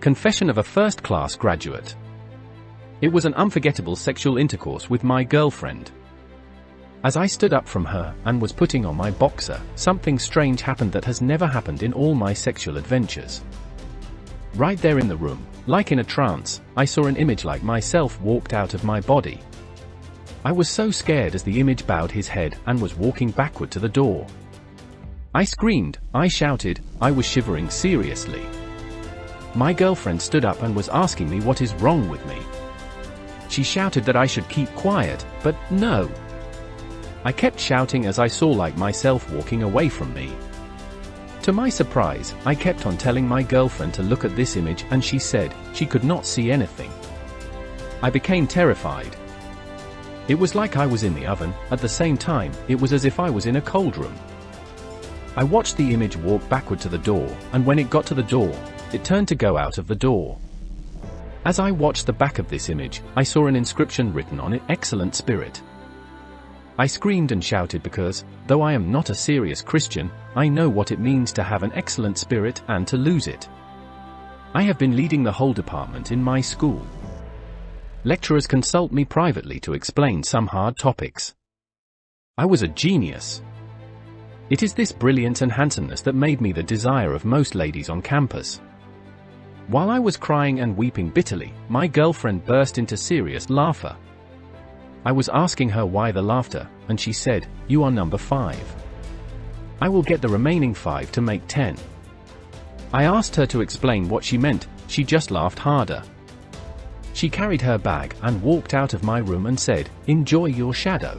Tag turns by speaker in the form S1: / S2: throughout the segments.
S1: Confession of a first-class graduate. It was an unforgettable sexual intercourse with my girlfriend. As I stood up from her and was putting on my boxer, something strange happened that has never happened in all my sexual adventures. Right there in the room, like in a trance, I saw an image like myself walked out of my body. I was so scared as the image bowed his head and was walking backward to the door. I screamed, I shouted, I was shivering seriously. My girlfriend stood up and was asking me what is wrong with me. She shouted that I should keep quiet, but no. I kept shouting as I saw like myself walking away from me. To my surprise, I kept on telling my girlfriend to look at this image and she said she could not see anything. I became terrified. It was like I was in the oven, at the same time, it was as if I was in a cold room. I watched the image walk backward to the door, and when it got to the door, it turned to go out of the door. As I watched the back of this image, I saw an inscription written on it, "Excellent Spirit." I screamed and shouted because, though I am not a serious Christian, I know what it means to have an excellent spirit and to lose it. I have been leading the whole department in my school. Lecturers consult me privately to explain some hard topics. I was a genius. It is this brilliance and handsomeness that made me the desire of most ladies on campus. While I was crying and weeping bitterly, my girlfriend burst into serious laughter. I was asking her why the laughter, and she said, "You are number 5. I will get the remaining 5 to make 10. I asked her to explain what she meant, she just laughed harder. She carried her bag and walked out of my room and said, "Enjoy your shadow."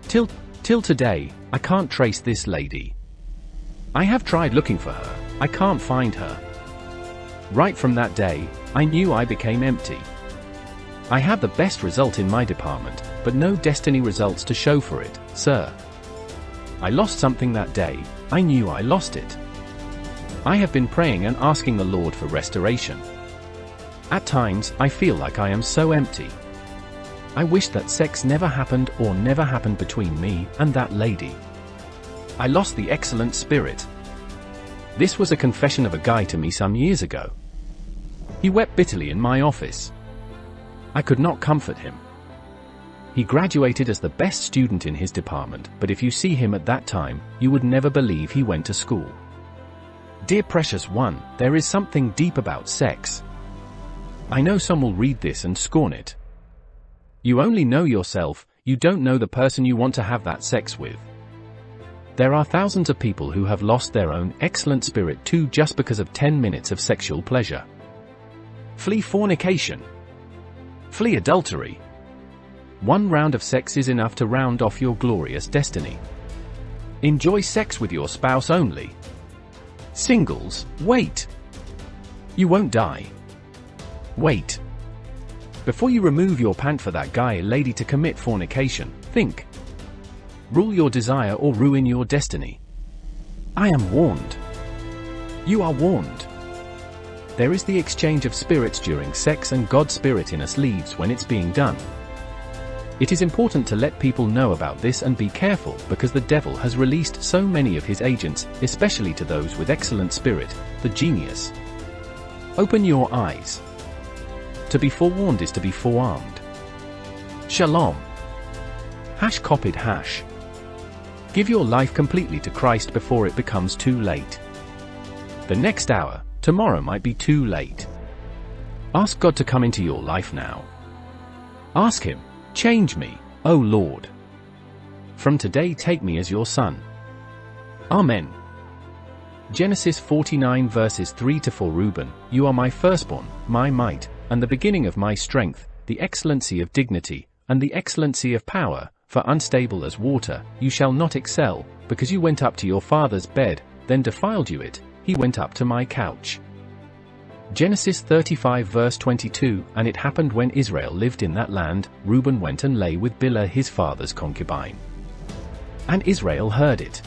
S1: Till today, I can't trace this lady. I have tried looking for her, I can't find her. Right from that day, I knew I became empty. I had the best result in my department, but no destiny results to show for it, sir. I lost something that day, I knew I lost it. I have been praying and asking the Lord for restoration. At times, I feel like I am so empty. I wish that sex never happened or never happened between me and that lady. I lost the excellent spirit. This was a confession of a guy to me some years ago. He wept bitterly in my office. I could not comfort him. He graduated as the best student in his department, but if you see him at that time, you would never believe he went to school. Dear precious one, there is something deep about sex. I know some will read this and scorn it. You only know yourself, you don't know the person you want to have that sex with. There are thousands of people who have lost their own excellent spirit too just because of 10 minutes of sexual pleasure. Flee fornication. Flee adultery. One round of sex is enough to round off your glorious destiny. Enjoy sex with your spouse only. Singles, wait. You won't die. Wait. Before you remove your pant for that guy or lady to commit fornication, think. Rule your desire or ruin your destiny. I am warned. You are warned. There is the exchange of spirits during sex, and God's spirit in us leaves when it's being done. It is important to let people know about this and be careful because the devil has released so many of his agents, especially to those with excellent spirit, the genius. Open your eyes. To be forewarned is to be forearmed. Shalom. Copied. Give your life completely to Christ before it becomes too late. The next hour, tomorrow might be too late. Ask God to come into your life now. Ask Him, change me, O Lord. From today take me as your son. Amen. Genesis 49 verses 3-4 Reuben, you are my firstborn, my might, and the beginning of my strength, the excellency of dignity, and the excellency of power, for unstable as water, you shall not excel, because you went up to your father's bed, then defiled you it, he went up to my couch. Genesis 35 verse 22, and it happened when Israel lived in that land, Reuben went and lay with Bilhah his father's concubine. And Israel heard it.